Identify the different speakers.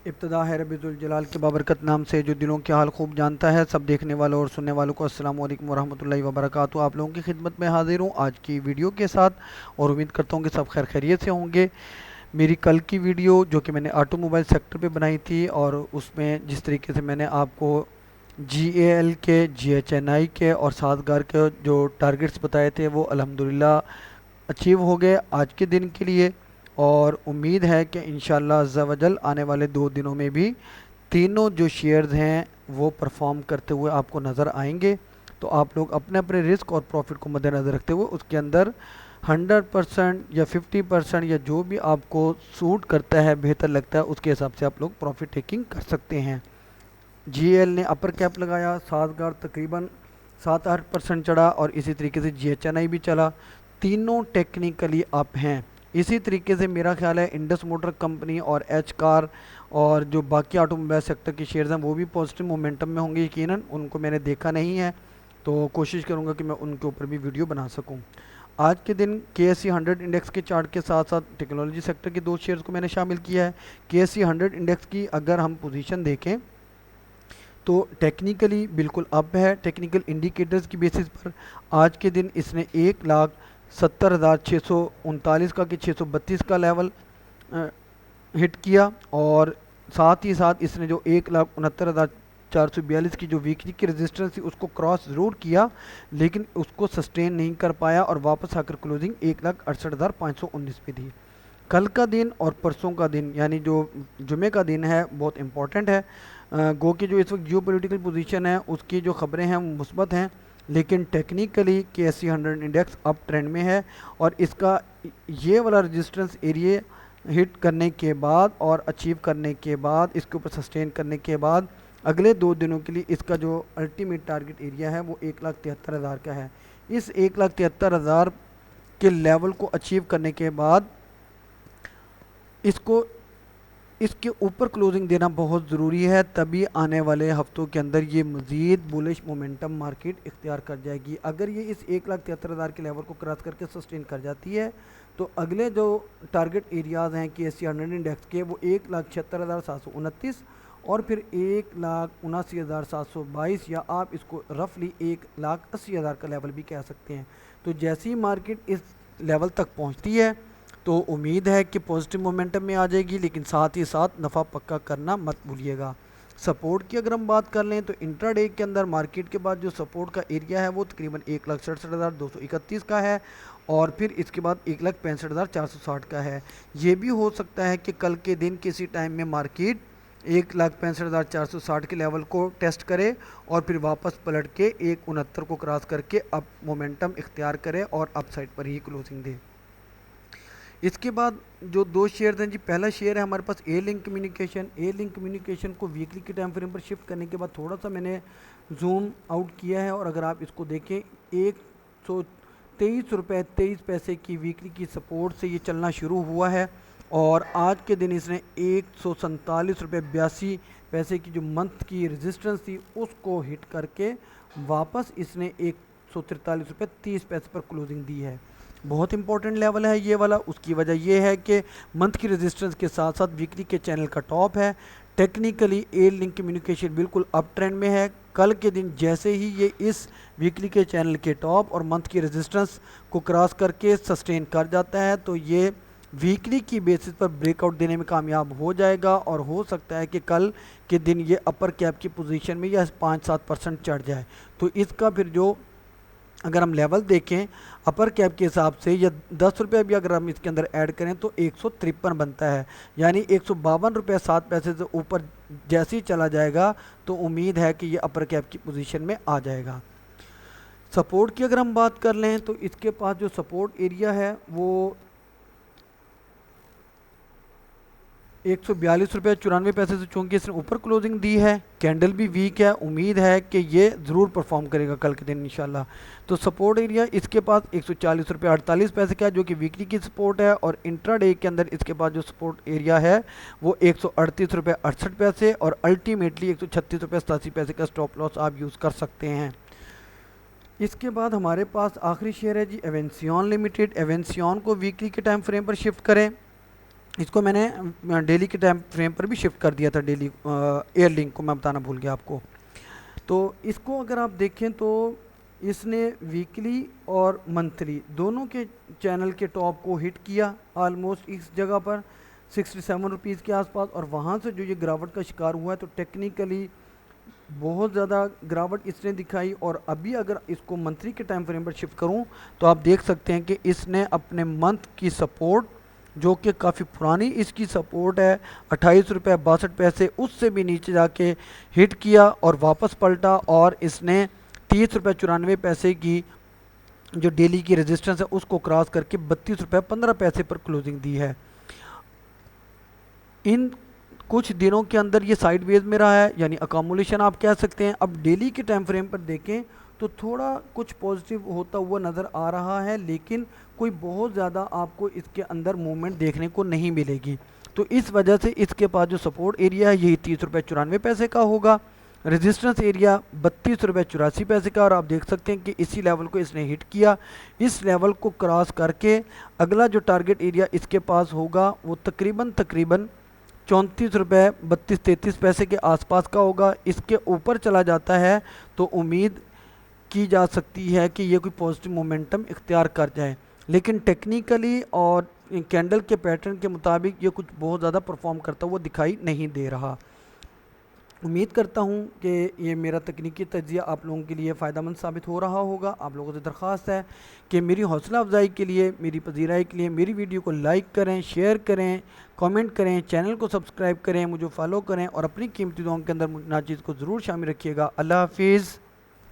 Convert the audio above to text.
Speaker 1: इब्तदा है रब्बिल जलाल के बाबरकत नाम से जो दिलों के हाल खूब जानता है। सब देखने वालों और सुनने वालों को अस्सलाम वालेकुम वरहमतुल्लाहि वबरकातुहू। आप लोगों की खिदमत में हाजिर हूँ आज की वीडियो के साथ और उम्मीद करता हूँ कि सब खैर खैरियत से होंगे। मेरी कल की वीडियो जो कि मैंने ऑटोमोबाइल सेक्टर पे बनाई थी और उसमें जिस तरीके से मैंने आपको GAL के, GHNI के और साथगार के जो टारगेट्स बताए थे वो अल्हम्दुलिल्लाह अचीव हो गए आज के दिन के लिए। और उम्मीद है कि इंशाल्लाह अज़्ज़ा वजल आने वाले 2 दिनों में भी तीनों जो शेयर्स हैं वो परफॉर्म करते हुए आपको नज़र आएंगे। तो आप लोग अपने अपने रिस्क और प्रॉफिट को मद्देनज़र रखते हुए उसके अंदर 100% या 50% या जो भी आपको सूट करता है, बेहतर लगता है, उसके हिसाब से आप लोग प्रॉफिट टेकिंग कर सकते हैं। GAL ने अपर कैप लगाया, सातगार तकरीबन 7-8% चढ़ा और इसी तरीके से GHNI भी चला। तीनों टेक्निकली अप हैं। इसी तरीके से मेरा ख्याल है इंडस मोटर कंपनी और एच कार और जो बाकी ऑटोमोबाइल सेक्टर के शेयर्स हैं वो भी पॉजिटिव मोमेंटम में होंगे। यकीनन उनको मैंने देखा नहीं है तो कोशिश करूंगा कि मैं उनके ऊपर भी वीडियो बना सकूं। आज के दिन KSE 100 इंडेक्स के चार्ट के साथ साथ टेक्नोलॉजी सेक्टर के 2 शेयर्स को मैंने शामिल किया है। KSE 100 इंडेक्स की अगर हम पोजीशन देखें तो टेक्निकली बिल्कुल अप है। टेक्निकल इंडिकेटर्स की बेसिस पर आज के दिन इसने 1,70,639 का कि 632 का लेवल हिट किया और साथ ही साथ इसने जो 1,69,442 की जो वीकली की रेजिस्टेंस थी उसको क्रॉस ज़रूर किया, लेकिन उसको सस्टेन नहीं कर पाया और वापस आकर क्लोजिंग 1,68,519 पे थी। कल का दिन और परसों का दिन यानी जो जुमे का दिन है बहुत इम्पोर्टेंट है। गो की जो इस वक्त जियो पोलिटिकल पोजीशन है उसकी जो खबरें हैं वो मुस्बत हैं, लेकिन technically KSE 100 index up trend में है और इसका ये वाला रेजिस्टेंस एरिया हिट करने के बाद और अचीव करने के बाद, इसके ऊपर सस्टेन करने के बाद अगले 2 दिनों के लिए इसका जो अल्टीमेट टारगेट एरिया है वो 1,73,000 का है। इस 1,73,000 के लेवल को अचीव करने के बाद इसको इसके ऊपर क्लोजिंग देना बहुत ज़रूरी है, तभी आने वाले हफ्तों के अंदर ये मज़ीद बुलिश मोमेंटम मार्केट इख्तियार कर जाएगी। अगर ये इस 1,73,000 के लेवल को क्रॉस करके सस्टेन कर जाती है तो अगले जो टारगेट एरियाज़ हैं KSE 100 इंडेक्स के वो 1,76,729 और फिर 1,79,722 या आप इसको रफली 1,80,000 का लेवल भी कह सकते हैं। तो जैसी ही मार्केट इस लेवल तक पहुंचती है तो उम्मीद है कि पॉजिटिव मोमेंटम में आ जाएगी, लेकिन साथ ही साथ नफ़ा पक्का करना मत भूलिएगा। सपोर्ट की अगर हम बात कर लें तो इंट्राडे के अंदर मार्केट के बाद जो सपोर्ट का एरिया है वो तकरीबन 1,67,231 का है और फिर इसके बाद 1,65,460 का है। ये भी हो सकता है कि कल के दिन किसी टाइम में मार्केट 1,65,460 के लेवल को टेस्ट करे और फिर वापस पलट के 1,69 को क्रॉस करके अप मोमेंटम इख्तियार करे और अपसाइड पर ही क्लोजिंग दे। इसके बाद जो 2 शेयर हैं जी, पहला शेयर है हमारे पास ए लिंक कम्युनिकेशन। ए लिंक कम्युनिकेशन को वीकली के टाइम फ्रेम पर शिफ्ट करने के बाद थोड़ा सा मैंने जूम आउट किया है और अगर आप इसको देखें 123 रुपये 23 पैसे की वीकली की सपोर्ट से ये चलना शुरू हुआ है और आज के दिन इसने 147 रुपये 82 पैसे की जो मंथ की रेजिस्टेंस थी उसको हिट करके वापस इसने 143 रुपये 30 पैसे पर क्लोजिंग दी है। बहुत इंपॉर्टेंट लेवल है ये वाला। उसकी वजह ये है कि मंथ की रेजिस्टेंस के साथ साथ वीकली के चैनल का टॉप है। टेक्निकली ए लिंक कम्युनिकेशन बिल्कुल अप ट्रेंड में है। कल के दिन जैसे ही ये इस वीकली के चैनल के टॉप और मंथ की रेजिस्टेंस को क्रॉस करके सस्टेन कर जाता है तो ये वीकली की बेसिस पर ब्रेकआउट देने में कामयाब हो जाएगा और हो सकता है कि कल के दिन ये अपर कैप की पोजीशन में या 5-7% चढ़ जाए। तो इसका फिर जो अगर हम लेवल देखें अपर कैप के हिसाब से या 10 रुपये भी अगर हम इसके अंदर ऐड करें तो 153 बनता है, यानी 152 रुपये 7 पैसे से ऊपर जैसे ही चला जाएगा तो उम्मीद है कि ये अपर कैप की पोजीशन में आ जाएगा। सपोर्ट की अगर हम बात कर लें तो इसके पास जो सपोर्ट एरिया है वो 142 रुपये 94 पैसे से चूँकि इसने ऊपर क्लोजिंग दी है, कैंडल भी वीक है, उम्मीद है कि ये ज़रूर परफॉर्म करेगा कल के दिन इंशाल्लाह। तो सपोर्ट एरिया इसके पास 140 रुपये 48 पैसे का है जो कि वीकली की सपोर्ट है और इंट्राडे के अंदर इसके पास जो सपोर्ट एरिया है वो 138 रुपये 68 पैसे और अल्टीमेटली 136 रुपये 87 पैसे का स्टॉप लॉस आप यूज़ कर सकते हैं। इसके बाद हमारे पास आखिरी शेयर है जी एवेंसियन लिमिटेड। एवेंसियन को वीकली के टाइम फ्रेम पर शिफ्ट करें इसको मैंने डेली के टाइम फ्रेम पर भी शिफ्ट कर दिया था, डेली एयर लिंक को मैं बताना भूल गया आपको। तो इसको अगर आप देखें तो इसने वीकली और मंथली दोनों के चैनल के टॉप को हिट किया ऑलमोस्ट इस जगह पर 67 रुपीज़ के आसपास, और वहाँ से जो ये गिरावट का शिकार हुआ है तो टेक्निकली बहुत ज़्यादा गिरावट इसने दिखाई। और अभी अगर इसको मंथली के टाइम फ्रेम पर शिफ्ट करूं तो आप देख सकते हैं कि इसने अपने मंथ की सपोर्ट, जो कि काफ़ी पुरानी इसकी सपोर्ट है 28 रुपये 62 पैसे, उससे भी नीचे जाके हिट किया और वापस पलटा, और इसने 30 रुपये 94 पैसे की जो डेली की रेजिस्टेंस है उसको क्रॉस करके 32 रुपये 15 पैसे पर क्लोजिंग दी है। इन कुछ दिनों के अंदर ये साइडवेज में रहा है, यानी अकोमोलेशन आप कह सकते हैं। अब डेली के टाइम फ्रेम पर देखें तो थोड़ा कुछ पॉजिटिव होता हुआ नज़र आ रहा है, लेकिन कोई बहुत ज़्यादा आपको इसके अंदर मूवमेंट देखने को नहीं मिलेगी। तो इस वजह से इसके पास जो सपोर्ट एरिया है यही 30 रुपये 94 पैसे का होगा, रेजिस्टेंस एरिया 32 रुपये 84 पैसे का, और आप देख सकते हैं कि इसी लेवल को इसने हिट किया। इस लेवल को क्रॉस करके अगला जो टारगेट एरिया इसके पास होगा वो तकरीबन 34 रुपये 32 33 पैसे के आसपास का होगा। इसके ऊपर चला जाता है तो उम्मीद की जा सकती है कि ये कोई पॉजिटिव मोमेंटम इख्तियार कर जाए, लेकिन टेक्निकली और कैंडल के पैटर्न के मुताबिक ये कुछ बहुत ज़्यादा परफॉर्म करता हुआ दिखाई नहीं दे रहा। उम्मीद करता हूँ कि ये मेरा तकनीकी तज्ज़िया आप लोगों के लिए फ़ायदेमंद साबित हो रहा होगा। आप लोगों से दरख्वास्त है कि मेरी हौसला अफजाई के लिए, मेरी पजीराई के लिए मेरी वीडियो को लाइक करें, शेयर करें, कमेंट करें, चैनल को सब्सक्राइब करें, मुझे फॉलो करें और अपनी कीमती दुआओं के अंदर नाचीज़ को ज़रूर शामिल रखिएगा। अल्लाह हाफिज़।